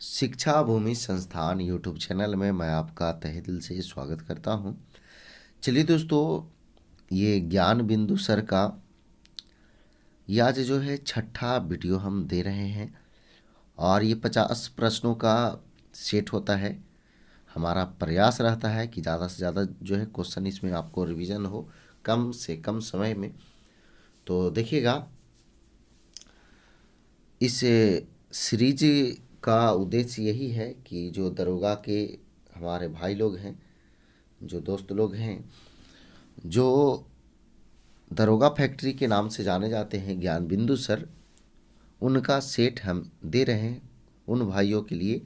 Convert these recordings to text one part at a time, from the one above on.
शिक्षा भूमि संस्थान YouTube channel में मैं आपका तहे दिल से स्वागत करता हूं। चलिए दोस्तों, ये ज्ञान बिंदु सर का ये आज जो है छठा वीडियो हम दे रहे हैं और ये 50 प्रश्नों का सेट होता है। हमारा प्रयास रहता है कि ज़्यादा से ज़्यादा जो है क्वेश्चन इसमें आपको रिवीजन हो कम से कम समय में। तो देखिएगा, इस सीरीज का उद्देश्य यही है कि जो दरोगा के हमारे भाई लोग हैं, जो दोस्त लोग हैं, जो दरोगा फैक्ट्री के नाम से जाने जाते हैं ज्ञान बिंदु सर, उनका सेट हम दे रहे हैं उन भाइयों के लिए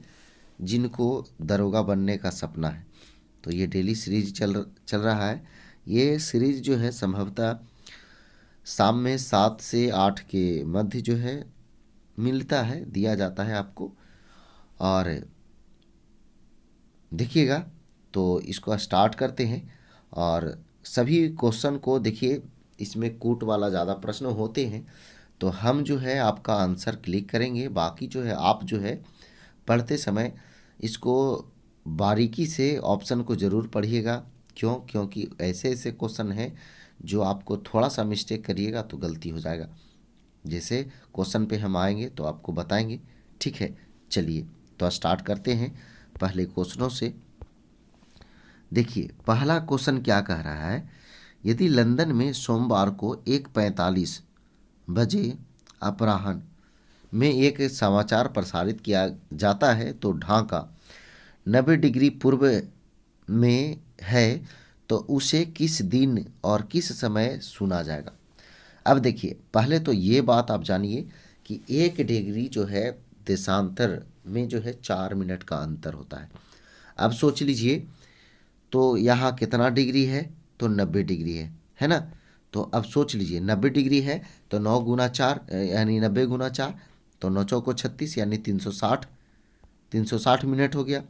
जिनको दरोगा बनने का सपना है। तो ये डेली सीरीज चल रहा है। ये सीरीज जो है संभवतः शाम में 7 से 8 के मध्य जो है मिलता है, दिया जाता है आपको। और देखिएगा, तो इसको स्टार्ट करते हैं। और सभी क्वेश्चन को देखिए, इसमें कूट वाला ज़्यादा प्रश्न होते हैं तो हम जो है आपका आंसर क्लिक करेंगे। बाकी जो है आप जो है पढ़ते समय इसको बारीकी से ऑप्शन को ज़रूर पढ़िएगा। क्योंकि ऐसे ऐसे क्वेश्चन हैं जो आपको थोड़ा सा मिस्टेक करिएगा तो गलती हो जाएगा। जैसे क्वेश्चन पे हम आएंगे तो आपको बताएंगे, ठीक है। चलिए तो स्टार्ट करते हैं पहले क्वेश्चनों से। देखिए पहला क्वेश्चन क्या कह रहा है, यदि लंदन में सोमवार को 1:45 बजे अपराह्न में एक समाचार प्रसारित किया जाता है तो ढाका 90 डिग्री पूर्व में है, तो उसे किस दिन और किस समय सुना जाएगा। अब देखिए, पहले तो ये बात आप जानिए कि 1 डिग्री जो है देशांतर में जो है 4 मिनट का अंतर होता है। अब सोच लीजिए, तो यहाँ कितना डिग्री है, तो 90 डिग्री है ना। तो अब सोच लीजिए 90 डिग्री है तो 9 गुना 4 यानी 90 गुना 4, तो 9 चौको 36 यानी 360 मिनट हो गया।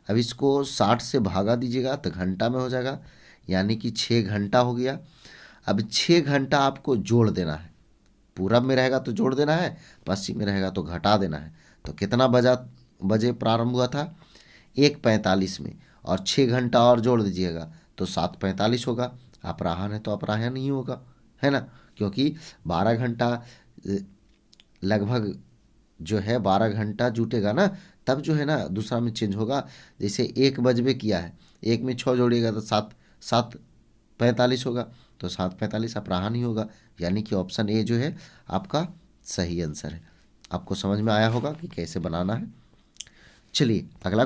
अब इसको 60 से भागा दीजिएगा तो घंटा में हो जाएगा, यानी कि 6 घंटा हो गया। अब 6 घंटा आपको जोड़ देना है। पूरब में रहेगा तो जोड़ देना है, पश्चिम में रहेगा तो घटा देना है। तो कितना बजे प्रारंभ हुआ था, 1:45 में, और 6 घंटा और जोड़ दीजिएगा तो 7:45 होगा। अपराह्न है तो अपराह्न ही होगा, है ना, क्योंकि 12 घंटा लगभग जो है 12 घंटा जुटेगा ना, तब जो है ना दूसरा में चेंज होगा। जैसे 1 बजे किया है, 1 में 6 जोड़िएगा तो 7:45 होगा, तो 7:45 अपराह्न ही होगा। यानी कि ऑप्शन ए जो है आपका सही आंसर है। आपको समझ में आया होगा कि कैसे बनाना है। चलिए अगला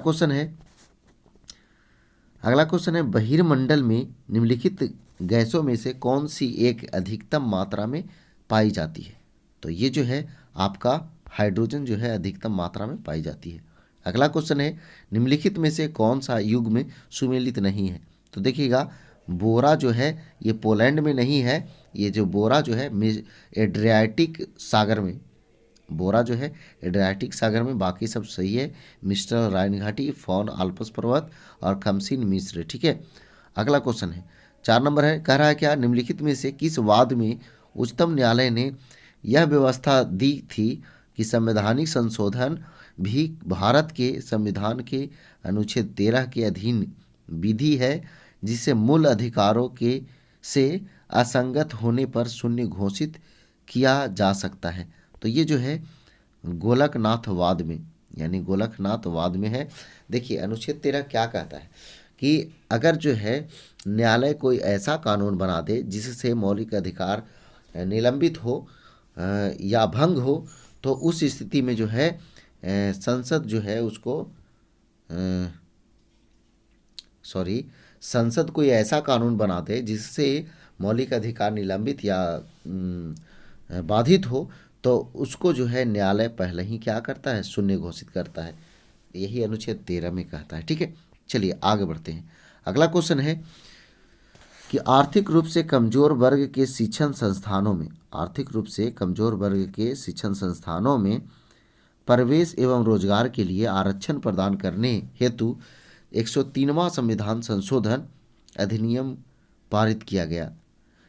क्वेश्चन है, बहिर्मंडल में निम्नलिखित गैसों में से कौन सी एक अधिकतम मात्रा में पाई जाती है। तो ये जो है आपका हाइड्रोजन जो है अधिकतम मात्रा में पाई जाती है। अगला क्वेश्चन है, निम्नलिखित में से कौन सा युग में सुमेलित नहीं है। तो देखिएगा, बोरा जो है ये पोलैंड में नहीं है। ये जो बोरा जो है एड्रियाटिक सागर में, बोरा जो है एड्रियाटिक सागर में, बाकी सब सही है। मिस्टर राइन घाटी, फॉन आल्प्स पर्वत और खमसिन मिस्र, ठीक है। अगला क्वेश्चन है 4 नंबर है, कह रहा है क्या, निम्नलिखित में से किस वाद में उच्चतम न्यायालय ने यह व्यवस्था दी थी कि संवैधानिक संशोधन भी भारत के संविधान के अनुच्छेद 13 के अधीन विधि है, जिसे मूल अधिकारों के से असंगत होने पर शून्य घोषित किया जा सकता है। तो ये जो है गोलकनाथवाद में, यानी गोलकनाथवाद में है। देखिए अनुच्छेद 13 क्या कहता है कि अगर जो है न्यायालय कोई ऐसा कानून बना दे जिससे मौलिक अधिकार निलंबित हो या भंग हो, तो उस स्थिति में जो है संसद जो है उसको संसद कोई ऐसा कानून बना दे जिससे मौलिक अधिकार निलंबित या बाधित हो, तो उसको जो है न्यायालय पहले ही क्या करता है, शून्य घोषित करता है। यही अनुच्छेद 13 में कहता है, ठीक है। चलिए आगे बढ़ते हैं। अगला क्वेश्चन है कि आर्थिक रूप से कमजोर वर्ग के शिक्षण संस्थानों में, आर्थिक रूप से कमजोर वर्ग के शिक्षण संस्थानों में प्रवेश एवं रोजगार के लिए आरक्षण प्रदान करने हेतु 103वां संविधान संशोधन अधिनियम पारित किया गया।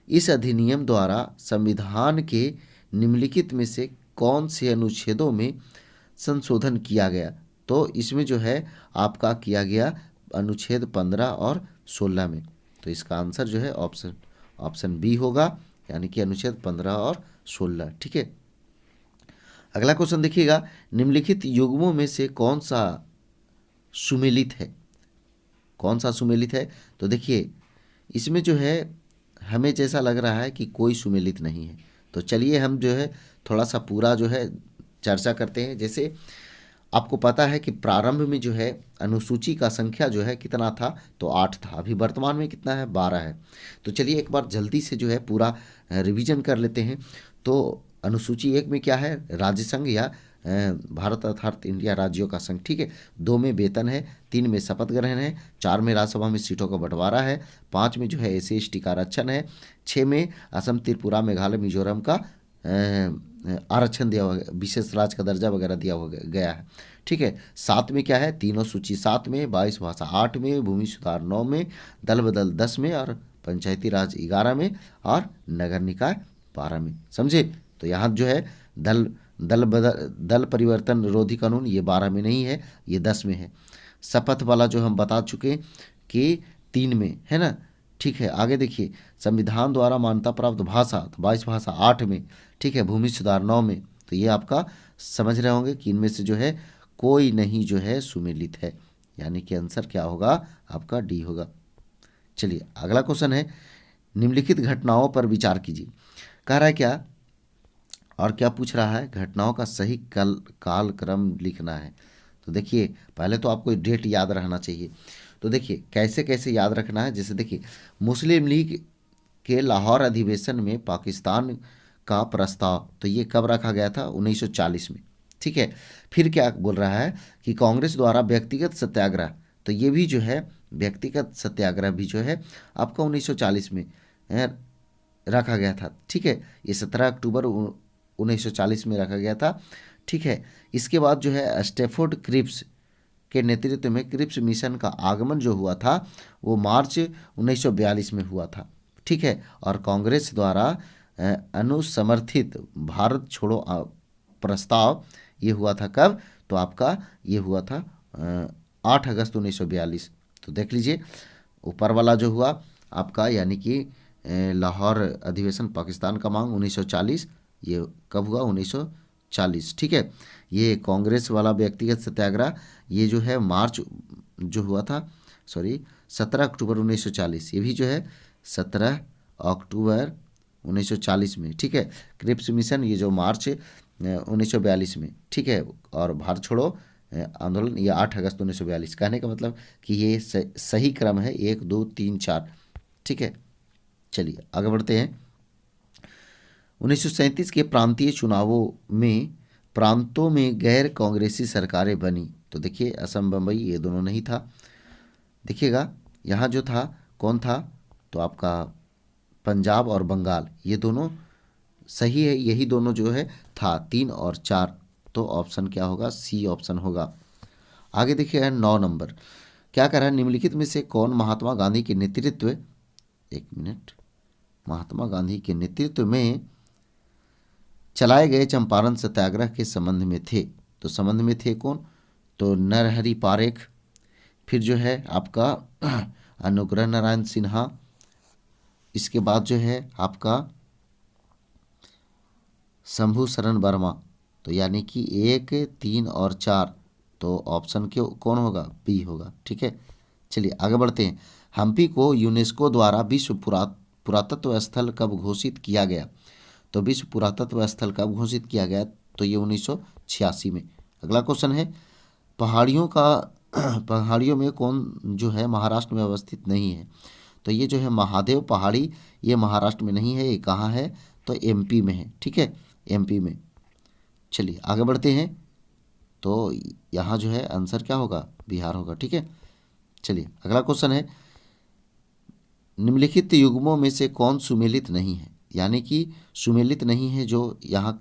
इस अधिनियम द्वारा संविधान के निम्नलिखित में से कौन से अनुच्छेदों में संशोधन किया गया। तो इसमें जो है आपका किया गया अनुच्छेद 15 और 16 में। तो इसका आंसर जो है ऑप्शन बी होगा, यानी कि अनुच्छेद 15 और 16। ठीक है, अगला क्वेश्चन देखिएगा, निम्नलिखित युग्मों में से कौन सा सुमेलित है? कौन सा सुमेलित है? तो देखिए इसमें जो है हमें जैसा लग रहा है कि कोई सुमेलित नहीं है। तो चलिए हम जो है थोड़ा सा पूरा जो है चर्चा करते हैं। जैसे आपको पता है कि प्रारंभ में जो है अनुसूची का संख्या जो है कितना था? तो 8 था। अभी वर्तमान में कितना है? 12 है। तो चलिए एक बार जल्दी से जो है पूरा रिवीजन कर लेते हैं। तो अनुसूची 1 में क्या है? राज्य संघ या भारत अर्थात इंडिया राज्यों का संघ। ठीक है, 2 में वेतन है, 3 में शपथ ग्रहण है, 4 में राज्यसभा में सीटों का बंटवारा है, 5 में जो है SC/ST का आरक्षण है, 6 में असम, त्रिपुरा, मेघालय, मिजोरम का आरक्षण दिया हुआ, विशेष राज्य का दर्जा वगैरह दिया हुआ गया है। ठीक है, 7 में क्या है? तीनों सूची 7 में, 22 भाषा 8 में, भूमि सुधार 9 में, दल बदल 10 में और पंचायती राज 11 में और नगर निकाय 12 में। समझे? तो यहाँ जो है दल परिवर्तन विरोधी कानून ये 12 में नहीं है, ये 10 में है। शपथ वाला जो हम बता चुके कि 3 में है ना। ठीक है, आगे देखिए, संविधान द्वारा मान्यता प्राप्त भाषा तो 22 भाषा 8 में। ठीक है, भूमि सुधार 9 में। तो ये आपका समझ रहे होंगे कि इनमें से जो है कोई नहीं जो है सुमेलित है, यानी कि आंसर क्या होगा? आपका डी होगा। चलिए अगला क्वेश्चन है, निम्नलिखित घटनाओं पर विचार कीजिए। कह रहा है क्या और क्या पूछ रहा है? घटनाओं का सही कालक्रम लिखना है। तो देखिए पहले तो आपको डेट याद रहना चाहिए। तो देखिए कैसे कैसे याद रखना है। जैसे देखिए मुस्लिम लीग के लाहौर अधिवेशन में पाकिस्तान का प्रस्ताव, तो ये कब रखा गया था? 1940 में। ठीक है, फिर क्या बोल रहा है कि कांग्रेस द्वारा व्यक्तिगत सत्याग्रह, तो ये भी जो है व्यक्तिगत सत्याग्रह भी जो है आपका 1940 में रखा गया था। ठीक है, ये 17 अक्टूबर 1940 में रखा गया था। ठीक है, इसके बाद जो है स्टैफोर्ड क्रिप्स के नेतृत्व में क्रिप्स मिशन का आगमन जो हुआ था वो मार्च 1942 में हुआ था। ठीक है, और कांग्रेस द्वारा अनुसमर्थित भारत छोड़ो प्रस्ताव ये हुआ था कब? तो आपका ये हुआ था 8 अगस्त 1942। तो देख लीजिए ऊपर वाला जो हुआ आपका, यानी कि लाहौर अधिवेशन पाकिस्तान का मांग 1940, ये कब हुआ? 1940। ठीक है, ये कांग्रेस वाला व्यक्तिगत सत्याग्रह ये जो है मार्च जो हुआ था, 17 अक्टूबर 1940, ये भी जो है 17 अक्टूबर 1940 में। ठीक है, क्रिप्स मिशन ये जो मार्च 1942 में। ठीक है, और भारत छोड़ो आंदोलन ये 8 अगस्त 1942। कहने का मतलब कि ये सही क्रम है 1 2 3 4। ठीक है, चलिए आगे बढ़ते हैं। 1937 के प्रांतीय चुनावों में प्रांतों में गैर कांग्रेसी सरकारें बनी। तो देखिए असम, बम्बई ये दोनों नहीं था। देखिएगा यहाँ जो था कौन था? तो आपका पंजाब और बंगाल ये दोनों सही है, यही दोनों जो है था 3 और 4। तो ऑप्शन क्या होगा? सी ऑप्शन होगा। आगे देखिए 9 नंबर क्या कह रहा है? निम्नलिखित में से कौन महात्मा गांधी के नेतृत्व, एक मिनट, महात्मा गांधी के नेतृत्व में चलाए गए चंपारण सत्याग्रह के संबंध में थे? तो संबंध में थे कौन? तो नरहरि पारेख, फिर जो है आपका अनुग्रह नारायण सिन्हा, इसके बाद जो है आपका शंभू शरण वर्मा। तो यानी कि 1 3 और 4। तो ऑप्शन क्यों कौन होगा? बी होगा। ठीक है, चलिए आगे बढ़ते हैं। हम्पी को यूनेस्को द्वारा विश्व पुरातत्व स्थल कब घोषित किया गया? तो विश्व पुरातत्व स्थल कब घोषित किया गया? तो ये 1986 में। अगला क्वेश्चन है, पहाड़ियों में कौन जो है महाराष्ट्र में अवस्थित नहीं है? तो ये जो है महादेव पहाड़ी ये महाराष्ट्र में नहीं है, ये कहाँ है? तो MP में है। ठीक है, MP में। चलिए आगे बढ़ते हैं। तो यहाँ जो है आंसर क्या होगा? बिहार होगा। ठीक है, चलिए अगला क्वेश्चन है, निम्नलिखित युग्मों में से कौन सुमेलित नहीं है? यानी कि सुमेलित नहीं है जो यहाँ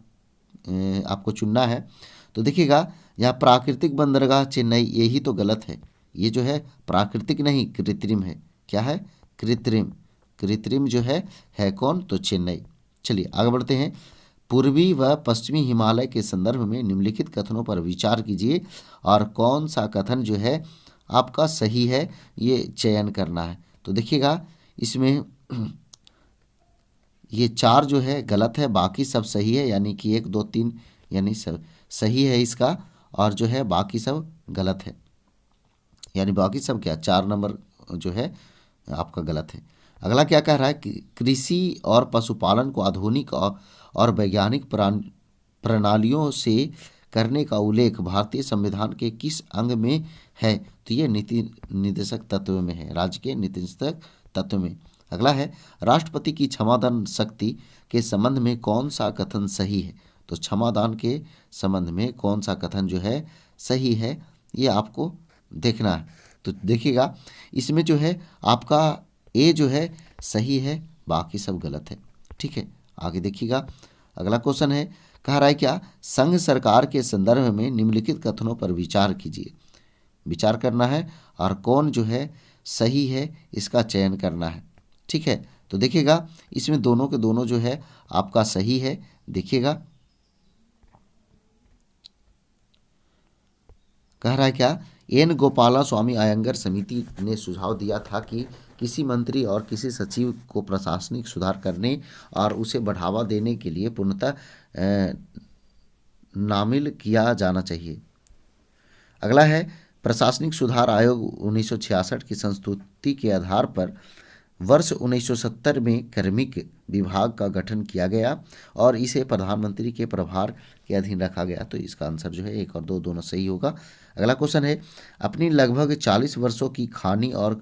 आपको चुनना है। तो देखिएगा यहाँ प्राकृतिक बंदरगाह चेन्नई, यही तो गलत है। ये जो है प्राकृतिक नहीं कृत्रिम है। क्या है? कृत्रिम। कृत्रिम जो है कौन? तो चेन्नई। चलिए आगे बढ़ते हैं। पूर्वी व पश्चिमी हिमालय के संदर्भ में निम्नलिखित कथनों पर विचार कीजिए और कौन सा कथन जो है आपका सही है ये चयन करना है। तो देखिएगा इसमें ये 4 जो है गलत है, बाकी सब सही है, यानी कि 1 2 3 यानी सब सही है इसका, और जो है बाकी सब गलत है, यानी बाकी सब क्या 4 नंबर जो है आपका गलत है। अगला क्या कह रहा है कि कृषि और पशुपालन को आधुनिक और वैज्ञानिक प्रणालियों से करने का उल्लेख भारतीय संविधान के किस अंग में है? तो ये नीति निर्देशक तत्व में है, राज्य के नीति निर्देशक तत्व में। अगला है राष्ट्रपति की क्षमादान शक्ति के संबंध में कौन सा कथन सही है? तो क्षमादान के संबंध में कौन सा कथन जो है सही है ये आपको देखना है। तो देखिएगा इसमें जो है आपका ए जो है सही है, बाकी सब गलत है। ठीक है, आगे देखिएगा अगला क्वेश्चन है, कह रहा है क्या संघ सरकार के संदर्भ में निम्नलिखित कथनों पर विचार कीजिए। विचार करना है और कौन जो है सही है इसका चयन करना है। ठीक है, तो देखिएगा इसमें दोनों के दोनों जो है आपका सही है। देखिएगा कह रहा है क्या एन गोपाला स्वामी अयंगर समिति ने सुझाव दिया था कि किसी मंत्री और किसी सचिव को प्रशासनिक सुधार करने और उसे बढ़ावा देने के लिए पूर्णतः नामिल किया जाना चाहिए। अगला है प्रशासनिक सुधार आयोग 1966 की संस्तुति के आधार पर वर्ष 1970 में कार्मिक विभाग का गठन किया गया और इसे प्रधानमंत्री के प्रभार के अधीन रखा गया। तो इसका आंसर जो है 1 और 2 दोनों सही होगा। अगला क्वेश्चन है, अपनी लगभग 40 वर्षों की खानी और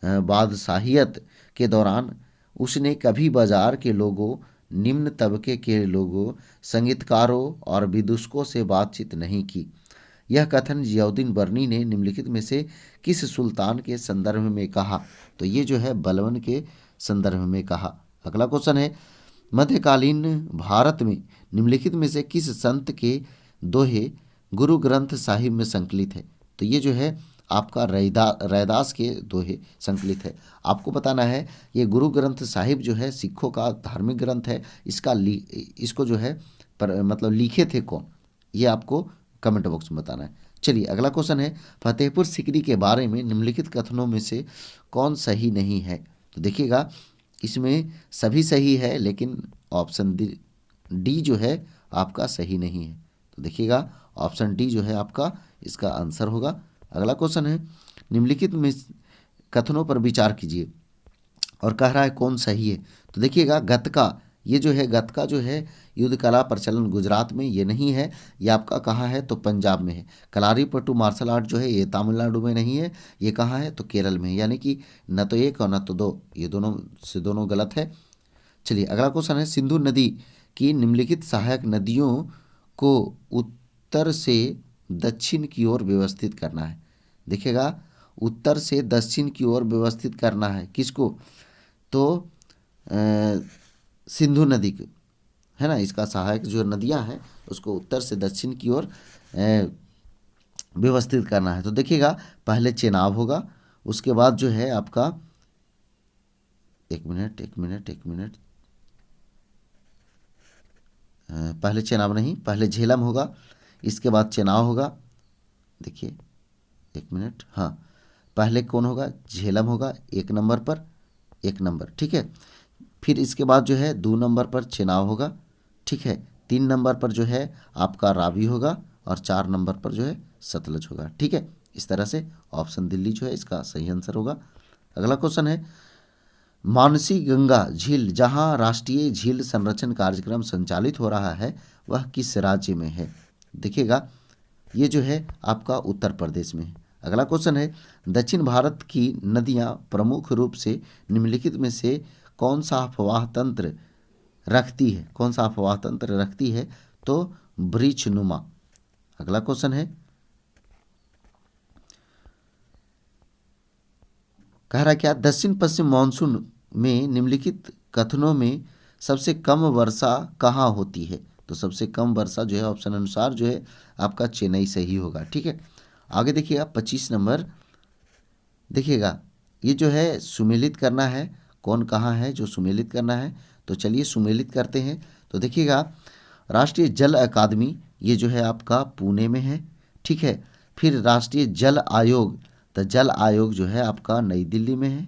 बादशाहियत के दौरान उसने कभी बाजार के लोगों, निम्न तबके के लोगों, संगीतकारों और विदूषकों से बातचीत नहीं की। यह कथन जियाउद्दीन बर्नी ने निम्नलिखित में से किस सुल्तान के संदर्भ में कहा? तो ये जो है बलबन के संदर्भ में कहा। अगला क्वेश्चन है, मध्यकालीन भारत में निम्नलिखित में से किस संत के दोहे गुरु ग्रंथ साहिब में संकलित है? तो ये जो है आपका रैदास के दोहे संकलित है। आपको बताना है ये गुरु ग्रंथ साहिब जो है सिखों का धार्मिक ग्रंथ है, इसको जो है मतलब लिखे थे कौन, ये आपको कमेंट बॉक्स में बताना है। चलिए अगला क्वेश्चन है, फतेहपुर सीकरी के बारे में निम्नलिखित कथनों में से कौन सही नहीं है? तो देखिएगा इसमें सभी सही है, लेकिन ऑप्शन डी जो है आपका सही नहीं है। तो देखिएगा ऑप्शन डी जो है आपका इसका आंसर होगा। अगला क्वेश्चन है, निम्नलिखित में कथनों पर विचार कीजिए और कह रहा है कौन सही है। तो देखिएगा गतका, ये जो है गतका जो है युद्ध कला प्रचलन गुजरात में ये नहीं है, ये आपका कहाँ है तो पंजाब में है। कलारीपट्टू मार्शल आर्ट जो है ये तमिलनाडु में नहीं है, ये कहाँ है तो केरल में है। यानी कि न तो 1 और न तो 2, ये दोनों से दोनों गलत है। चलिए अगला क्वेश्चन है, सिंधु नदी की निम्नलिखित सहायक नदियों को उत्तर से दक्षिण की ओर व्यवस्थित करना है। देखिएगा उत्तर से दक्षिण की ओर व्यवस्थित करना है किसको? तो सिंधु नदी को, है ना, इसका सहायक जो नदियां हैं उसको उत्तर से दक्षिण की ओर व्यवस्थित करना है। तो देखिएगा पहले चेनाब होगा, उसके बाद जो है आपका एक मिनट पहले चेनाब नहीं, पहले झेलम होगा, इसके बाद चेनाब होगा। देखिए 1 मिनट, हाँ पहले कौन होगा? झेलम होगा 1 नंबर पर, 1 नंबर, ठीक है। फिर इसके बाद जो है 2 नंबर पर चेनाब होगा, ठीक है। 3 नंबर पर जो है आपका रावी होगा और 4 नंबर पर जो है सतलज होगा, ठीक है। इस तरह से ऑप्शन दिल्ली जो है इसका सही आंसर होगा। अगला क्वेश्चन है, मानसी गंगा झील जहां राष्ट्रीय झील संरक्षण कार्यक्रम संचालित हो रहा है वह किस राज्य में है? देखिएगा ये जो है आपका उत्तर प्रदेश में है। अगला क्वेश्चन है, दक्षिण भारत की नदियां प्रमुख रूप से निम्नलिखित में से कौन सा अफवाह तंत्र रखती है? कौन सा अफवाह तंत्र रखती है? तो वृक्षनुमा। अगला क्वेश्चन है, कह रहा क्या दक्षिण पश्चिम मानसून में निम्नलिखित कथनों में सबसे कम वर्षा कहाँ होती है? तो सबसे कम वर्षा जो है ऑप्शन अनुसार जो है आपका चेन्नई से ही होगा, ठीक है। आगे देखिएगा 25 नंबर, देखिएगा ये जो है सुमेलित करना है, कौन कहाँ है जो सुमेलित करना है। तो चलिए सुमेलित करते हैं। तो देखिएगा राष्ट्रीय जल अकादमी ये जो है आपका पुणे में है, ठीक है। फिर राष्ट्रीय जल आयोग, तो जल आयोग जो है आपका नई दिल्ली में है।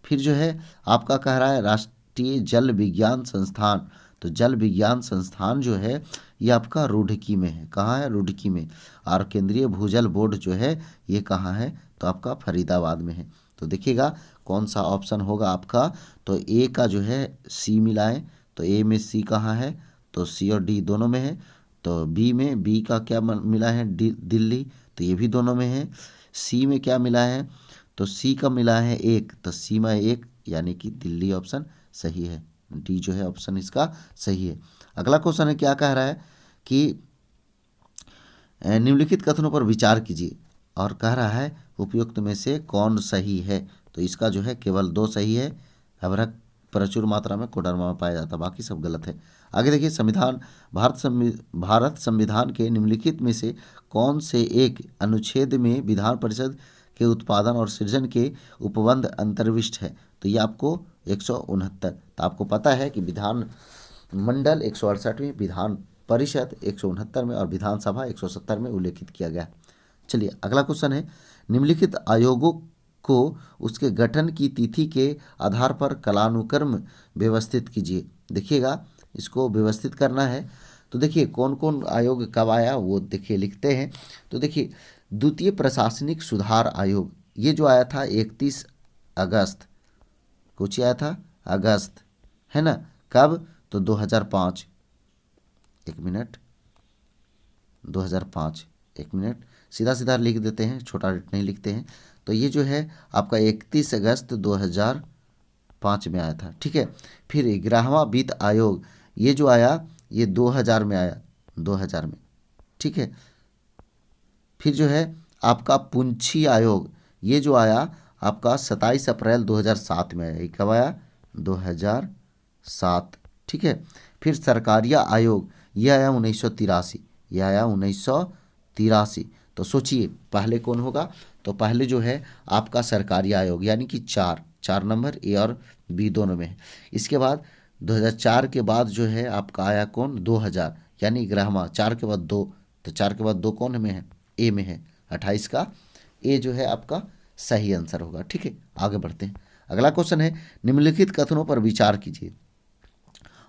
फिर जो है आपका कह रहा है राष्ट्रीय जल विज्ञान संस्थान, तो जल विज्ञान संस्थान जो है ये आपका रुड़की में है। कहाँ है? रुड़की में। और केंद्रीय भूजल बोर्ड जो है ये कहाँ है? तो आपका फरीदाबाद में है। तो देखिएगा कौन सा ऑप्शन होगा आपका। तो ए का जो है सी मिलाएं, तो ए में सी कहाँ है? तो सी और डी दोनों में है। तो बी में बी का क्या मिला है? दिल्ली, तो ये भी दोनों में है। सी में क्या मिला है? तो सी का मिला है एक, तो सी में एक, यानी कि दिल्ली ऑप्शन सही है। डी जो है ऑप्शन इसका सही है। अगला क्वेश्चन है, क्या कह रहा है कि निम्नलिखित कथनों पर विचार कीजिए, और कह रहा है उपयुक्त में से कौन सही है। तो इसका जो है केवल दो सही है। अभ्रक प्रचुर मात्रा में कोडरमा में पाया जाता है, बाकी सब गलत है। आगे देखिए, संविधान भारत संविधान के निम्नलिखित में से कौन से एक अनुच्छेद में विधान परिषद के उत्पादन और सृजन के उपबंध अंतर्विष्ट है। तो ये आपको 169, तो आपको पता है कि विधान मंडल 168 में, विधान परिषद 169 में और विधानसभा 170 में उल्लेखित किया गया। चलिए अगला क्वेश्चन है, निम्नलिखित आयोगों को उसके गठन की तिथि के आधार पर कालानुक्रम व्यवस्थित कीजिए। देखिएगा इसको व्यवस्थित करना है, तो देखिए कौन कौन आयोग कब आया वो देखिए लिखते हैं। तो देखिए द्वितीय प्रशासनिक सुधार आयोग ये जो आया था 31 अगस्त, कुछ आया था अगस्त, है ना। कब? तो 2005। एक मिनट, 2005, एक मिनट, सीधा सीधा लिख देते हैं, छोटा नहीं लिखते हैं। तो ये जो है आपका 31 अगस्त 2005 में आया था, ठीक है। फिर 11वां वित्त आयोग ये जो आया ये 2000 में आया, 2000 में, ठीक है। फिर जो है आपका पुंछी आयोग ये जो आया आपका 27 अप्रैल 2007 में आया। ये कब आया? 2007, ठीक है। फिर सरकारिया आयोग ये आया 1983, ये आया 1983। तो सोचिए पहले कौन होगा? तो पहले जो है आपका सरकारी आयोग, यानी कि चार नंबर ए और बी दोनों में है। इसके बाद 2004 के बाद जो है आपका आया कौन? 2000, यानी 11वां, 4 के बाद 2, तो 4 के बाद 2 कौन में है? ए में है। 28 का ए जो है आपका सही आंसर होगा, ठीक है। आगे बढ़ते हैं, अगला क्वेश्चन है, निम्नलिखित कथनों पर विचार कीजिए,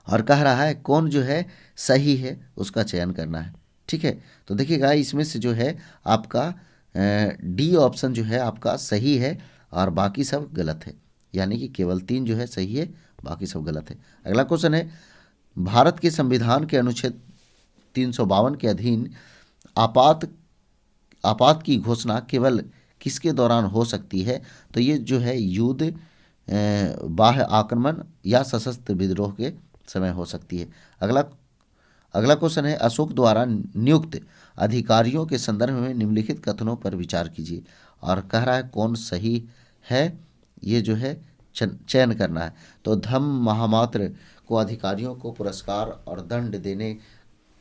और कह रहा है कौन जो है सही है उसका चयन करना है, ठीक है। तो देखिएगा इसमें से जो है आपका डी ऑप्शन जो है आपका सही है और बाकी सब गलत है, यानी कि केवल 3 जो है सही है, बाकी सब गलत है। अगला क्वेश्चन है, भारत के संविधान के अनुच्छेद 352 के अधीन आपात की घोषणा केवल किसके दौरान हो सकती है। तो ये जो है युद्ध, बाह्य आक्रमण या सशस्त्र विद्रोह के समय हो सकती है। अगला क्वेश्चन है, अशोक द्वारा नियुक्त अधिकारियों के संदर्भ में निम्नलिखित कथनों पर विचार कीजिए, और कह रहा है कौन सही है, ये जो है चयन करना है। तो धम्म महामात्र को अधिकारियों को पुरस्कार और दंड देने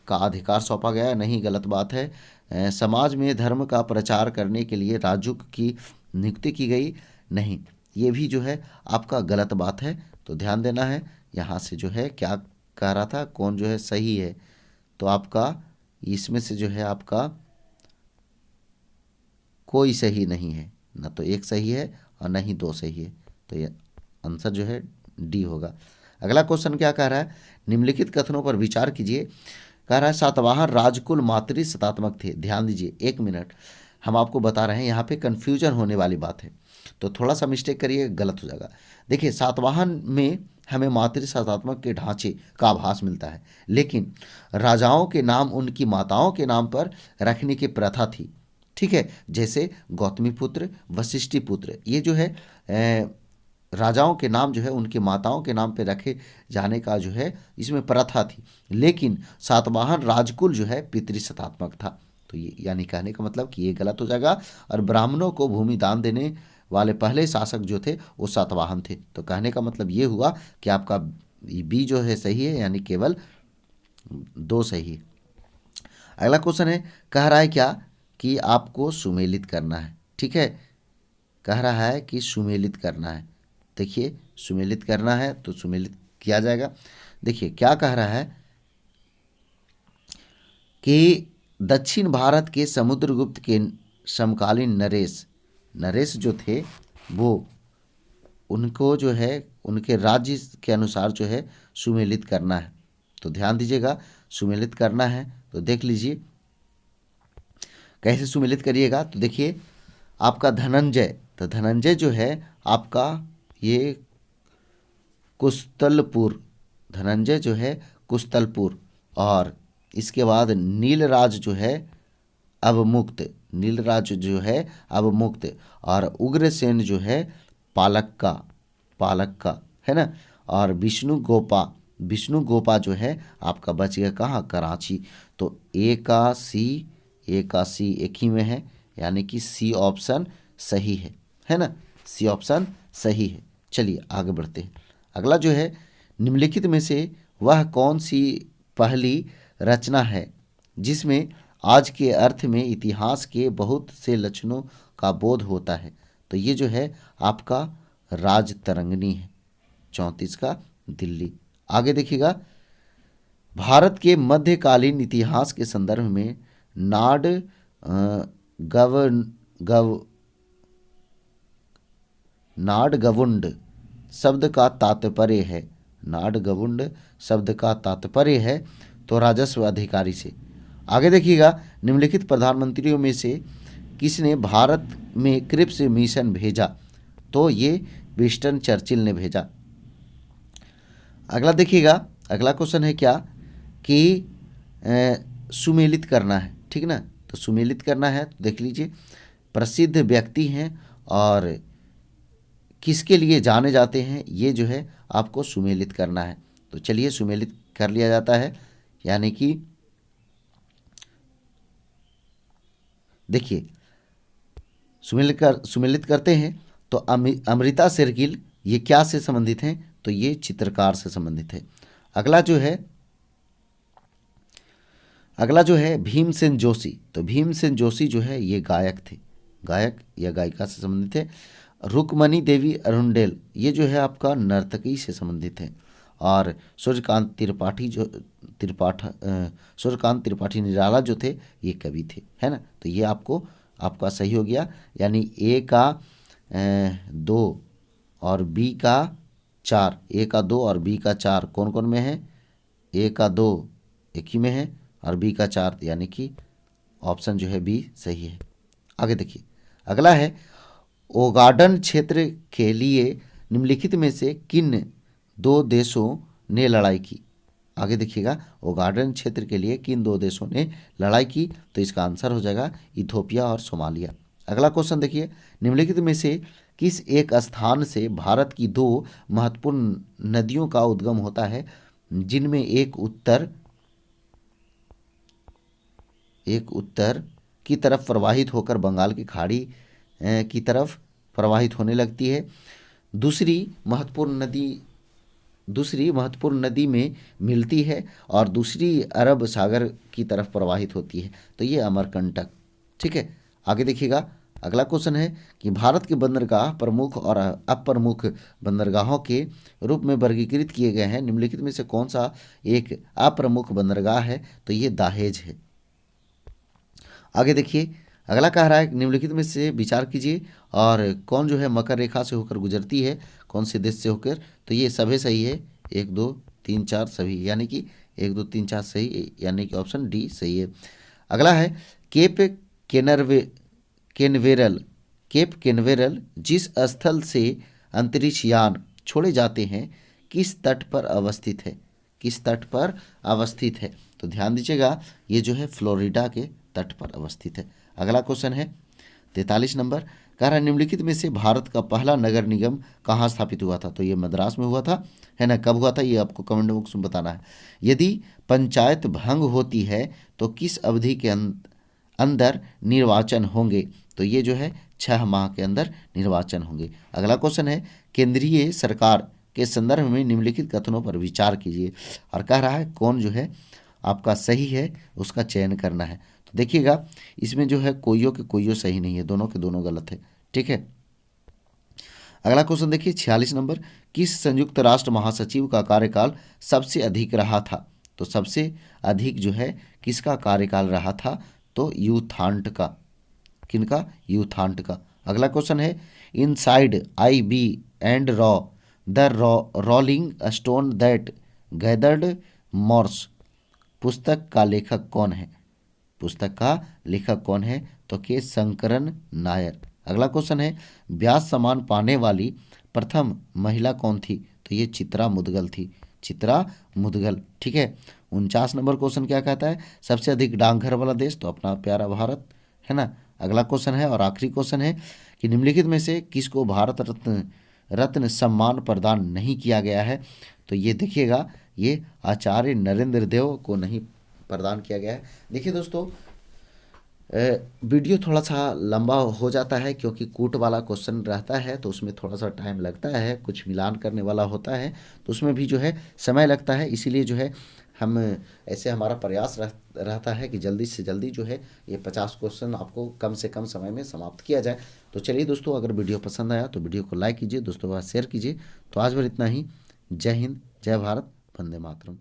का अधिकार सौंपा गया, नहीं, गलत बात है। समाज में धर्म का प्रचार करने के लिए राजुक की नियुक्ति की गई, नहीं, ये भी जो है आपका गलत बात है। तो ध्यान देना है, यहाँ से जो है क्या कह रहा था, कौन जो है सही है। तो आपका इसमें से जो है आपका कोई सही नहीं है, ना तो एक सही है और ना ही 2 सही है। तो ये आंसर जो है डी होगा। अगला क्वेश्चन क्या कह रहा है, निम्नलिखित कथनों पर विचार कीजिए। कह रहा है सातवाहन राजकुल मातृ शतात्मक थे। ध्यान दीजिए, 1 मिनट, हम आपको बता रहे हैं, यहाँ पे कन्फ्यूजन होने वाली बात है, तो थोड़ा सा मिस्टेक करिए, गलत हो जाएगा। देखिए सातवाहन में हमें मातृ शतात्मक के ढांचे का आभास मिलता है, लेकिन राजाओं के नाम उनकी माताओं के नाम पर रखने की प्रथा थी, ठीक है। जैसे गौतमी पुत्र, वशिष्ठी पुत्र, ये जो है राजाओं के नाम जो है उनके माताओं के नाम पे रखे जाने का जो है इसमें प्रथा थी, लेकिन सातवाहन राजकुल जो है पितृशतात्मक था। तो ये यानी कहने का मतलब कि ये गलत हो जाएगा। और ब्राह्मणों को भूमि दान देने वाले पहले शासक जो थे वो सातवाहन थे। तो कहने का मतलब ये हुआ कि आपका बी जो है सही है, यानी केवल 2 सही है। अगला क्वेश्चन है, कह रहा है क्या कि आपको सुमेलित करना है, ठीक है। कह रहा है कि सुमेलित करना है। देखिए सुमेलित करना है तो सुमेलित किया जाएगा। देखिए क्या कह रहा है, कि दक्षिण भारत के समुद्रगुप्त के समकालीन नरेश, नरेश जो थे वो, उनको जो है उनके राज्य के अनुसार जो है सुमेलित करना है। तो ध्यान दीजिएगा, सुमेलित करना है तो देख लीजिए कैसे सुमेलित करिएगा। तो देखिए आपका धनंजय, तो धनंजय जो है आपका ये कुस्तलपुर, धनंजय जो है कुस्तलपुर, और इसके बाद नीलराज जो है अवमुक्त, नीलराज जो है अवमुक्त, और उग्रसेन जो है पालक्का, पालक्का है ना, और विष्णु गोपा जो है आपका बच गया कहाँ, कराची। तो ए का सी एक ही में है, यानी कि सी ऑप्शन सही है ना, सी ऑप्शन सही है। चलिए आगे बढ़ते हैं। अगला जो है, निम्नलिखित में से वह कौन सी पहली रचना है जिसमें आज के अर्थ में इतिहास के बहुत से लक्षणों का बोध होता है। तो ये जो है आपका राजतरंगिणी है, 34 का दिल्ली। आगे देखिएगा, भारत के मध्यकालीन इतिहास के संदर्भ में नाड नाडगवुंड शब्द का तात्पर्य है, नाडगवुंड शब्द का तात्पर्य है तो राजस्व अधिकारी से। आगे देखिएगा, निम्नलिखित प्रधानमंत्रियों में से किसने भारत में क्रिप्स मिशन भेजा। तो ये विंस्टन चर्चिल ने भेजा। अगला देखिएगा, अगला क्वेश्चन है क्या कि सुमेलित करना है, ठीक ना। तो सुमेलित करना है तो देख लीजिए, प्रसिद्ध व्यक्ति हैं और किसके लिए जाने जाते हैं, ये जो है आपको सुमेलित करना है। तो चलिए सुमेलित कर लिया जाता है, यानी कि देखिए सुमेलित करते हैं। तो अमृता शेरगिल ये क्या से संबंधित हैं, तो ये चित्रकार से संबंधित है। अगला जो है भीमसेन जोशी। तो भीमसेन जोशी जो है ये गायक थे, गायक या गायिका से संबंधित है। रुक्मणी देवी अरुंडेल ये जो है आपका नर्तकी से संबंधित है। और सूर्यकांत त्रिपाठी निराला जो थे ये कवि थे, है ना। तो ये आपका सही हो गया, यानी ए का 2 और बी का 4, ए का 2 और बी का 4 कौन कौन में है, ए का 2 एक ही में है और बी का 4, यानी कि ऑप्शन जो है बी सही है। आगे देखिए, अगला है, ओगाडन क्षेत्र के लिए निम्नलिखित में से किन 2 देशों ने लड़ाई की। आगे देखिएगा, ओगाडन क्षेत्र के लिए किन 2 देशों ने लड़ाई की, तो इसका आंसर हो जाएगा इथोपिया और सोमालिया। अगला क्वेश्चन देखिए, निम्नलिखित में से किस एक स्थान से भारत की 2 महत्वपूर्ण नदियों का उद्गम होता है, जिनमें एक उत्तर की तरफ प्रवाहित होकर बंगाल की खाड़ी की तरफ प्रवाहित होने लगती है, दूसरी महत्वपूर्ण नदी में मिलती है और दूसरी अरब सागर की तरफ प्रवाहित होती है। तो ये अमरकंटक, ठीक है। आगे देखिएगा, अगला क्वेश्चन है कि भारत के बंदरगाह प्रमुख और अप्रमुख बंदरगाहों के रूप में वर्गीकृत किए गए हैं, निम्नलिखित में से कौन सा एक अप्रमुख बंदरगाह है, तो ये दाहेज है। आगे देखिए, अगला कह रहा है निम्नलिखित में से विचार कीजिए और कौन जो है मकर रेखा से होकर गुजरती है, कौन से देश से होकर, तो ये सभी सही है, 1 2 3 4 सभी, यानी कि 1 2 3 4 सही, यानी कि ऑप्शन डी सही है। अगला है, केप केनवेरल जिस स्थल से अंतरिक्ष यान छोड़े जाते हैं किस तट पर अवस्थित है, किस तट पर अवस्थित है, तो ध्यान दीजिएगा ये जो है फ्लोरिडा के तट पर अवस्थित है। अगला क्वेश्चन है 43 नंबर, कह रहा है निम्नलिखित में से भारत का पहला नगर निगम कहाँ स्थापित हुआ था, तो ये मद्रास में हुआ था, है ना। कब हुआ था ये आपको कमेंट बॉक्स में बताना है। यदि पंचायत भंग होती है तो किस अवधि के अंदर निर्वाचन होंगे, तो ये जो है 6 माह के अंदर निर्वाचन होंगे। अगला क्वेश्चन है, केंद्रीय सरकार के संदर्भ में निम्नलिखित कथनों पर विचार कीजिए, और कह रहा है कौन जो है आपका सही है उसका चयन करना है। तो देखिएगा इसमें जो है कोइयों के कोइयों सही नहीं है, दोनों के दोनों गलत है, ठीक है। अगला क्वेश्चन देखिए 46 नंबर, किस संयुक्त राष्ट्र महासचिव का कार्यकाल सबसे अधिक रहा था, तो सबसे अधिक जो है किसका कार्यकाल रहा था, तो यूथांट का। किनका, यूथांट का। अगला क्वेश्चन है, इनसाइड आई बी एंड रॉ the rolling stone that gathered moss पुस्तक का लेखक कौन है। पुस्तक का लेखक कौन है, तो के शंकरन नायर। अगला क्वेश्चन है, व्यास सम्मान पाने वाली प्रथम महिला कौन थी, तो ये चित्रा मुदगल थी। चित्रा मुदगल, ठीक है। 49 नंबर क्वेश्चन क्या कहता है, सबसे अधिक डाकघर वाला देश, तो अपना प्यारा भारत है ना। अगला क्वेश्चन है और आखिरी क्वेश्चन है कि निम्नलिखित में से किसको भारत रत्न सम्मान प्रदान नहीं किया गया है, तो ये देखिएगा, ये आचार्य नरेंद्र देव को नहीं प्रदान किया गया है। देखिए दोस्तों, वीडियो थोड़ा सा लंबा हो जाता है क्योंकि कूट वाला क्वेश्चन रहता है, तो उसमें थोड़ा सा टाइम लगता है, कुछ मिलान करने वाला होता है, तो उसमें भी जो है समय लगता है। इसीलिए जो है हम ऐसे हमारा प्रयास रहता है कि जल्दी से जल्दी जो है ये 50 क्वेश्चन आपको कम से कम समय में समाप्त किया जाए। तो चलिए दोस्तों, अगर वीडियो पसंद आया तो वीडियो को लाइक कीजिए, दोस्तों के साथ शेयर कीजिए। तो आज भर इतना ही। जय हिंद, जय भारत, वंदे मातरम।